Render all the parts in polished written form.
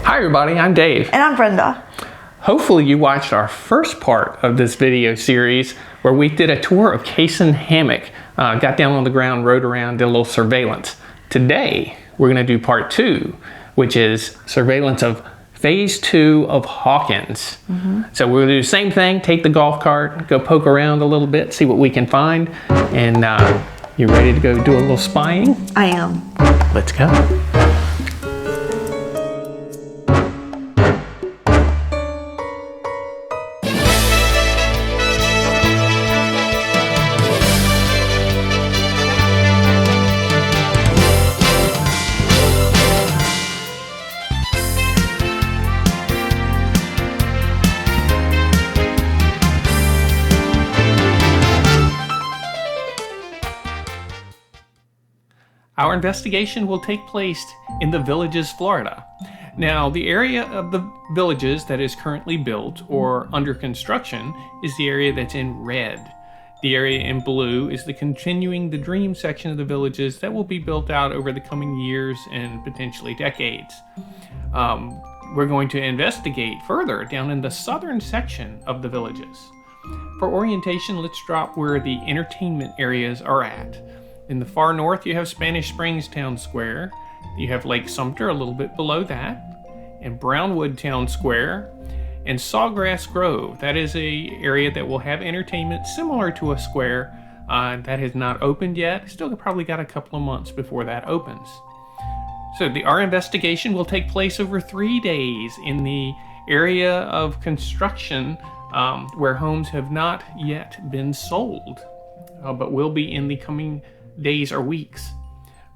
Hi everybody, I'm Dave. And I'm Brenda. Hopefully you watched our first part of this video series where we did a tour of Cason Hammock. Got down on the ground, rode around, did a little surveillance. Today, we're gonna do part 2, which is surveillance of phase 2 of Hawkins. So we're gonna do the same thing, take the golf cart, go poke around a little bit, see what we can find. And you ready to go do a little spying? I am. Let's go. Our investigation will take place in the Villages, Florida. Now, the area of the Villages that is currently built or under construction is the area that's in red. The area in blue is the continuing the dream section of the Villages that will be built out over the coming years and potentially decades. We're going to investigate further down in the southern section of the Villages. For orientation, let's drop where the entertainment areas are at. In the far north, you have Spanish Springs Town Square. You have Lake Sumter a little bit below that, and Brownwood Town Square, and Sawgrass Grove. That is a area that will have entertainment similar to a square that has not opened yet. Still probably got a couple of months before that opens. So our investigation will take place over 3 days in the area of construction where homes have not yet been sold, but will be in the coming days or weeks.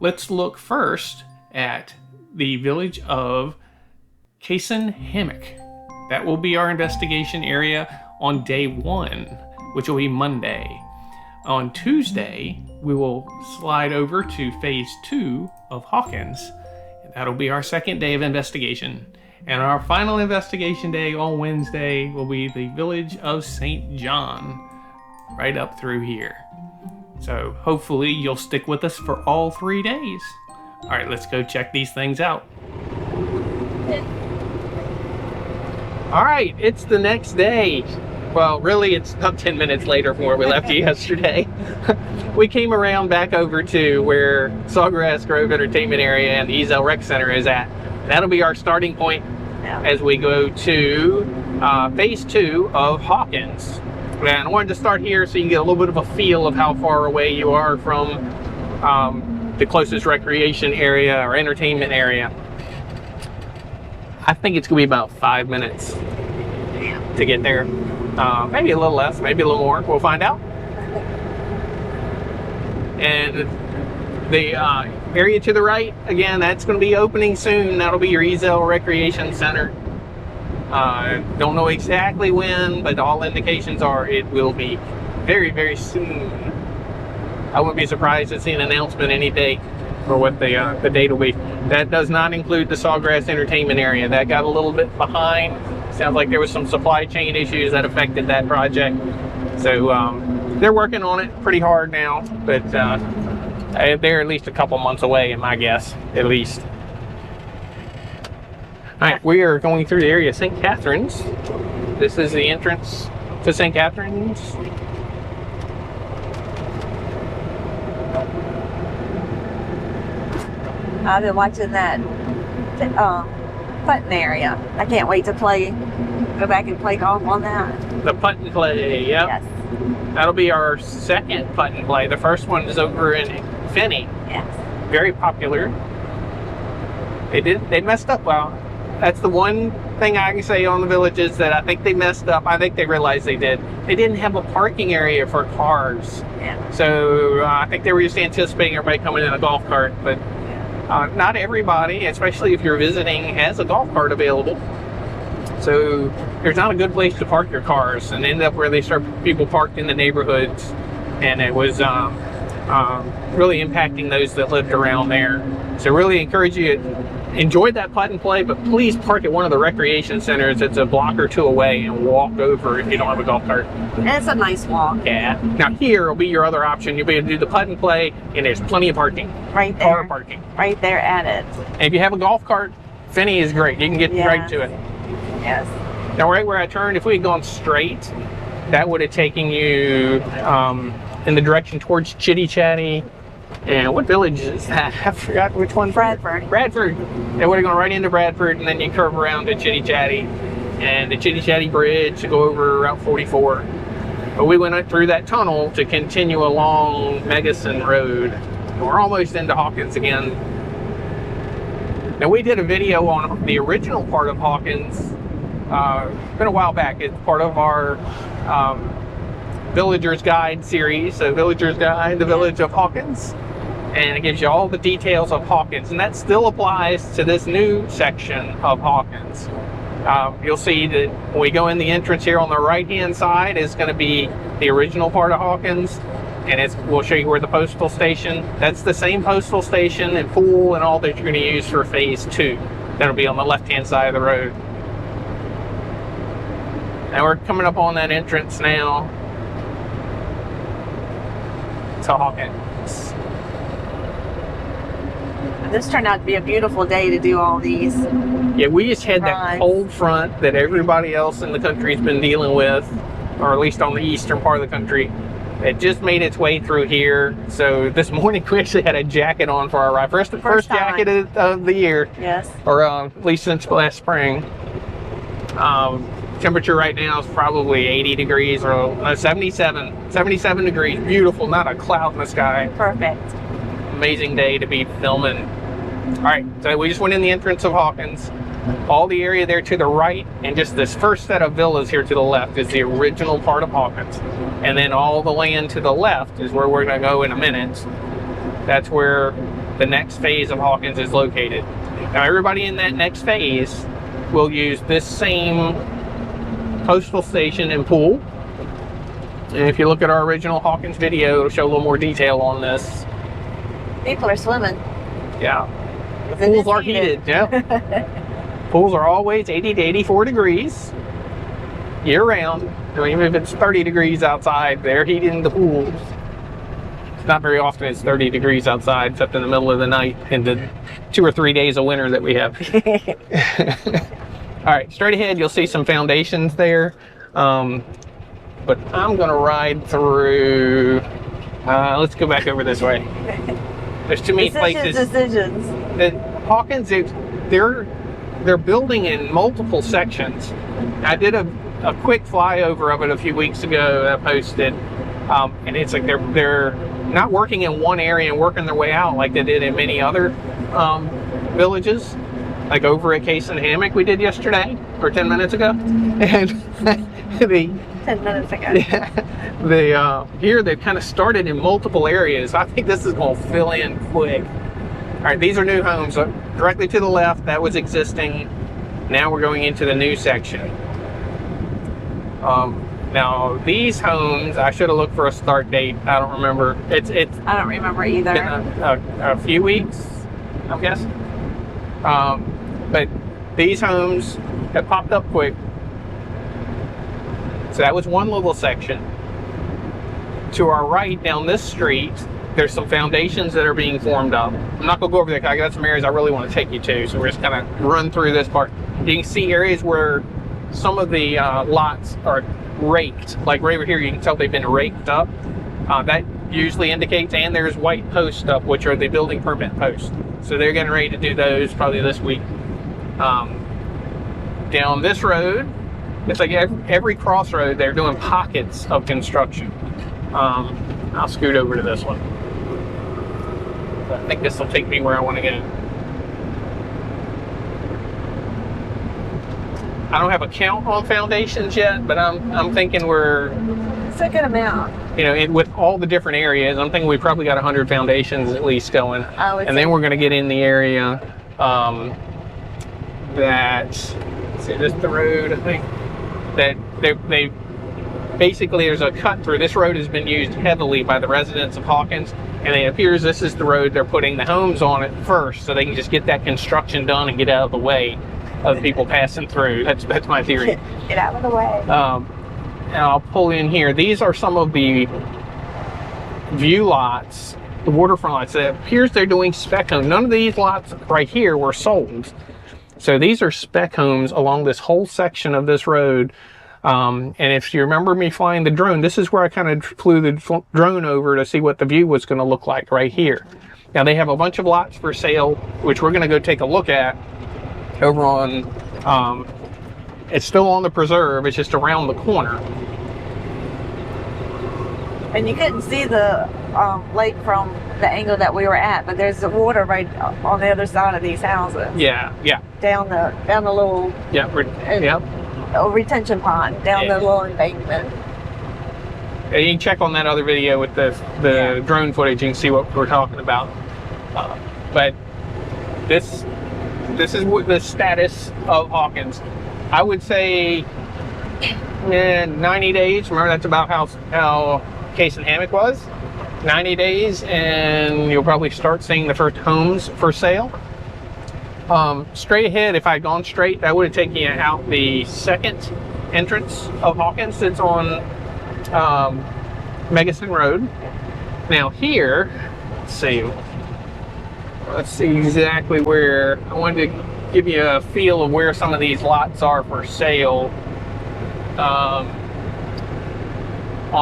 Let's look first at the village of Cason Hammock. That will be our investigation area on day 1, which will be Monday. On Tuesday, we will slide over to phase 2 of Hawkins. That'll be our second day of investigation. And our final investigation day on Wednesday will be the village of St. John, right up through here. So hopefully you'll stick with us for all 3 days. All right, let's go check these things out. All right, it's the next day. Well, really, it's about 10 minutes later from where we left you yesterday. We came around back over to where Sawgrass Grove Entertainment Area and the Ezel Rec Center is at. That'll be our starting point as we go to phase 2 of Hawkins. And I wanted to start here so you can get a little bit of a feel of how far away you are from the closest recreation area or entertainment area. I think it's going to be about 5 minutes to get there. Maybe a little less, maybe a little more. We'll find out. And the area to the right, again, that's going to be opening soon. That'll be your Ezel Recreation Center. Don't know exactly when, but all indications are it will be very, very soon. I wouldn't be surprised to see an announcement any day for what the date will be. That does not include the Sawgrass Entertainment Area. That got a little bit behind. Sounds like there was some supply chain issues that affected that project. So they're working on it pretty hard now, but they're at least a couple months away, in my guess, at least. All right, we are going through the area of St. Catharines. This is the entrance to St. Catharines. I've been watching that putting area. I can't wait to go back and play golf on that. The putt and play, yep. Yes. That'll be our second putt and play. The first one is over in Finney. Yes. Very popular. They messed up well. That's the one thing I can say on the Villages that I think they messed up. I think they realized they did. They didn't have a parking area for cars. Yeah. So I think they were just anticipating everybody coming in a golf cart, but not everybody, especially if you're visiting, has a golf cart available. So there's not a good place to park your cars, and end up where they start people parked in the neighborhoods, and it was really impacting those that lived around there. So really encourage you enjoy that putt and play, but please park at one of the recreation centers that's a block or two away and walk over if you don't have a golf cart. And it's a nice walk. Yeah. Now here will be your other option. You'll be able to do the putt and play, and there's plenty of parking. Right there. Car parking. Right there at it. And if you have a golf cart, Finney is great. You can get right to it. Yes. Now, right where I turned, if we had gone straight, that would have taken you in the direction towards Chitty Chatty. And what village is that? I forgot which one. Bradford. Bradford. They would have gone right into Bradford, and then you curve around to Chitty Chatty. And the Chitty Chatty Bridge to go over Route 44. But we went through that tunnel to continue along Megason Road. And we're almost into Hawkins again. Now, we did a video on the original part of Hawkins. It's been a while back. It's part of our Villager's Guide series. So Villager's Guide, the Village of Hawkins. And it gives you all the details of Hawkins. And that still applies to this new section of Hawkins. You'll see that when we go in the entrance here on the right-hand side is going to be the original part of Hawkins. And we'll show you where the postal station. That's the same postal station and pool and all that you're going to use for phase 2. That'll be on the left-hand side of the road. Now we're coming up on that entrance now to Hawkins. This turned out to be a beautiful day to do all these. Yeah, we just had that cold front that everybody else in the country's been dealing with, or at least on the eastern part of the country. It just made its way through here. So this morning we actually had a jacket on for our ride. First jacket of the year. Yes. Or at least since last spring. Temperature right now is probably 80 degrees or 77 degrees. Beautiful, not a cloud in the sky. Perfect. Amazing day to be filming. All right, so we just went in the entrance of Hawkins. All the area there to the right and just this first set of villas here to the left is the original part of Hawkins. And then all the land to the left is where we're going to go in a minute. That's where the next phase of Hawkins is located. Now everybody in that next phase will use this same postal station and pool. And if you look at our original Hawkins video, it'll show a little more detail on this. People are swimming. Yeah. The pools are heated. Yeah. Pools are always 80 to 84 degrees year round. So even if it's 30 degrees outside, they're heating the pools. It's not very often it's 30 degrees outside, except in the middle of the night in the 2 or 3 days of winter that we have. All right, straight ahead, you'll see some foundations there. But I'm gonna ride through, let's go back over this way. There's too many places. Decisions. Hawkins, they're building in multiple sections. I did a quick flyover of it a few weeks ago that I posted. And it's like they're not working in one area and working their way out like they did in many other villages. Like over at Case and Hammock we did yesterday, or 10 minutes ago. And 10 minutes ago. Here they've kind of started in multiple areas. I think this is going to fill in quick. All right, these are new homes. Directly to the left, that was existing. Now we're going into the new section. Now these homes, I should have looked for a start date. I don't remember. It's I don't remember either. Been a few weeks, I guess. But these homes have popped up quick. So that was one little section. To our right down this street, there's some foundations that are being formed up. I'm not gonna go over there because I got some areas I really want to take you to. So we're just gonna run through this part. You can see areas where some of the lots are raked. Like right over here, you can tell they've been raked up. That usually indicates, and there's white posts up, which are the building permit posts. So they're getting ready to do those probably this week. Down this road, it's like every crossroad, they're doing pockets of construction. I'll scoot over to this one. I think this will take me where I want to go. I don't have a count on foundations yet, but I'm thinking it's a good amount. You know, with all the different areas, I'm thinking we probably got 100 foundations at least going. And then we're going to get in the area see, this is the road, I think, that they basically, there's a cut through. This road has been used heavily by the residents of Hawkins, and it appears this is the road they're putting the homes on it first, so they can just get that construction done and get out of the way of people passing through. That's my theory. Get out of the way. And I'll pull in here. These are some of the view lots, the waterfront lots. It appears they're doing spec home. None of these lots right here were sold. So these are spec homes along this whole section of this road. And if you remember me flying the drone, this is where I kind of flew the drone over to see what the view was going to look like right here. Now they have a bunch of lots for sale, which we're going to go take a look at over on, it's still on the preserve, it's just around the corner. And you couldn't see the lake from the angle that we were at, but there's the water right on the other side of these houses. Yeah, yeah. Down the little retention pond, down the little embankment. Yeah, you can check on that other video with the drone footage. You can see what we're talking about. But this is what the status of Hawkins. I would say 90 days. Remember, that's about how Case and Hammock was. 90 days and you'll probably start seeing the first homes for sale. Straight ahead, if I'd gone straight, that would have taken you out the second entrance of Hawkins. It's on Megason Road. Now here, let's see exactly where. I wanted to give you a feel of where some of these lots are for sale. On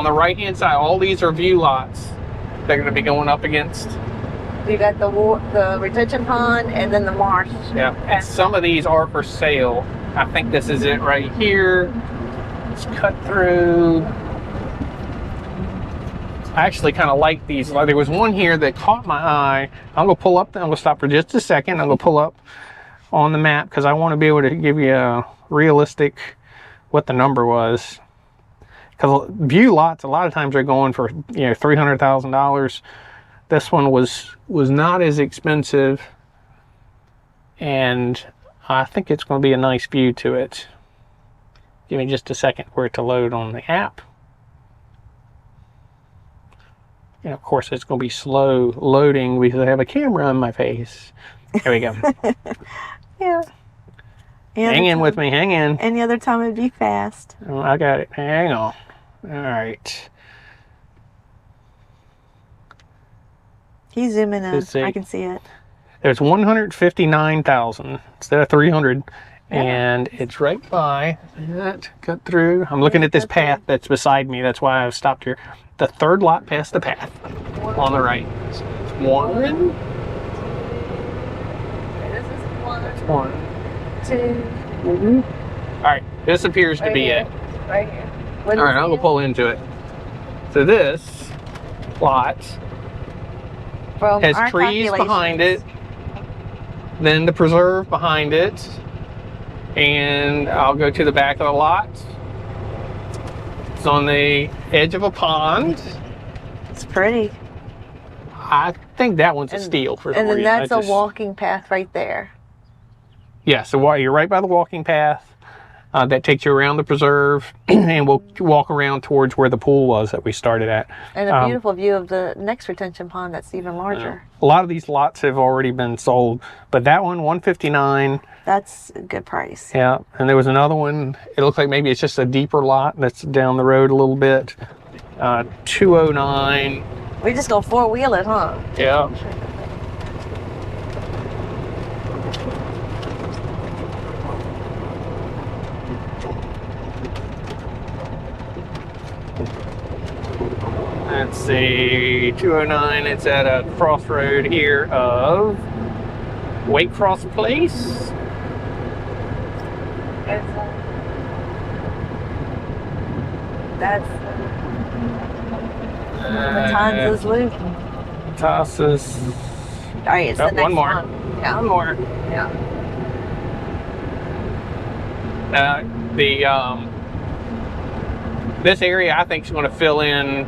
the right hand side, all these are view lots. They're going to be going up against. You got the retention pond and then the marsh. Yeah, and some of these are for sale. I think this is it right here. Let's cut through. I actually kind of like these. There was one here that caught my eye. I'm going to pull up. I'm going to stop for just a second. I'm going to pull up on the map because I want to be able to give you a realistic what the number was. Because view lots, a lot of times they're going for $300,000. This one was not as expensive, and I think it's going to be a nice view to it. Give me just a second for it to load on the app. And of course, it's going to be slow loading because I have a camera on my face. There we go. Yeah. Hang in with me. Hang in. Any other time it'd be fast. Oh, I got it. Hang on. All right. He's zooming in. I can see it. There's 159,000 instead of 300, and it's right by that. Cut through. I'm looking at this path that's beside me. That's why I've stopped here. The third lot past the path on the right. So it's one. This is one. That's one. Two. All right. This appears to be it. Right here. All right. I'm gonna pull into it. So this lot has trees behind it, then the preserve behind it, and I'll go to the back of the lot. It's on the edge of a pond. It's pretty. I think that one's a steal for some reason. And then that's a walking path right there. Yeah, so you're right by the walking path. That takes you around the preserve, and we'll walk around towards where the pool was that we started at. And a beautiful view of the next retention pond that's even larger. A lot of these lots have already been sold, but that one, 159. That's a good price. Yeah, and there was another one. It looks like maybe it's just a deeper lot that's down the road a little bit. 209. We just go four-wheel it, huh? Yeah. Let's see, 209, it's at a crossroad here of Waycross Place. That's Matanzas Loop. Matanzas. All right, it's the next one more. one. Yeah. One more. Yeah. This area I think is going to fill in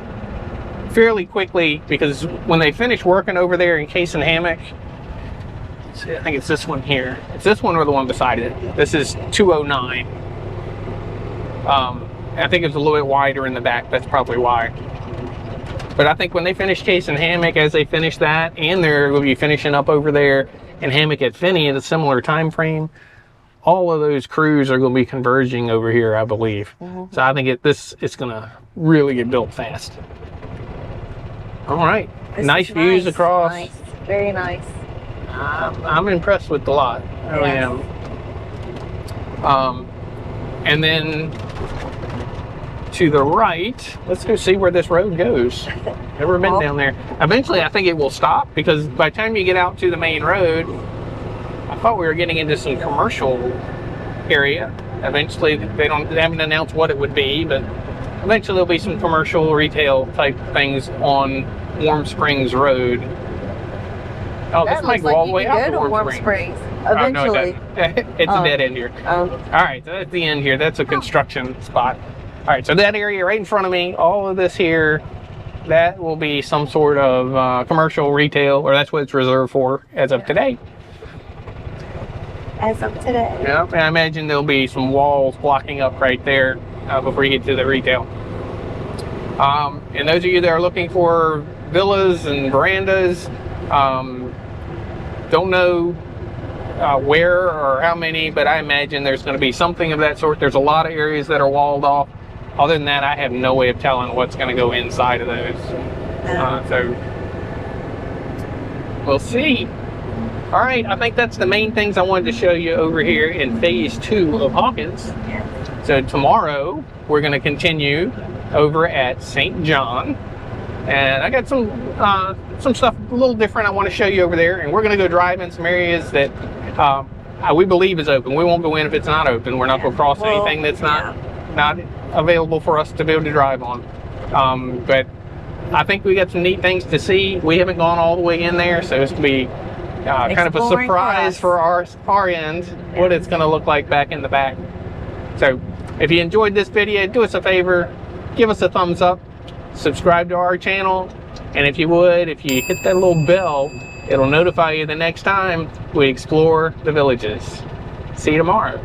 fairly quickly because when they finish working over there in Case and Hammock, I think it's this one here. It's this one or the one beside it. This is 209. I think it's a little bit wider in the back. That's probably why. But I think when they finish Case and Hammock, as they finish that, and they're going to be finishing up over there in Hammock at Finney in a similar time frame, all of those crews are going to be converging over here, I believe. Mm-hmm. So I think it's going to really get built fast. All right, nice views across. Nice, very nice. I'm impressed with the lot. I really am. And then to the right, let's go see where this road goes. Never been down there. Eventually, I think it will stop, because by the time you get out to the main road, I thought we were getting into some commercial area. Eventually, they haven't announced what it would be, but eventually there'll be some commercial retail type things on Warm Springs Road. Oh, this might go all the way out to Warm Springs. Eventually. Oh, no, it's a dead end here. All right, so that's the end here. That's a construction spot. All right, so that area right in front of me, all of this here, that will be some sort of commercial retail, or that's what it's reserved for as of today. As of today. Yeah, and I imagine there'll be some walls blocking up right there before you get to the retail. And those of you that are looking for villas and verandas, don't know where or how many, but I imagine there's going to be something of that sort. There's a lot of areas that are walled off. Other than that, I have no way of telling what's going to go inside of those. So we'll see. All right, I think that's the main things I wanted to show you over here in phase 2 of Hawkins. So tomorrow we're going to continue over at St. John, and I got some stuff a little different I want to show you over there, and we're going to go drive in some areas that we believe is open. We won't go in if it's not open. We're not going to cross anything that's not available for us to be able to drive on. But I think we got some neat things to see. We haven't gone all the way in there, so it's going to be kind of a surprise for our end, what it's going to look like back in the back. So if you enjoyed this video, do us a favor, give us a thumbs up, subscribe to our channel, and if you hit that little bell, it'll notify you the next time we explore the villages. See you tomorrow.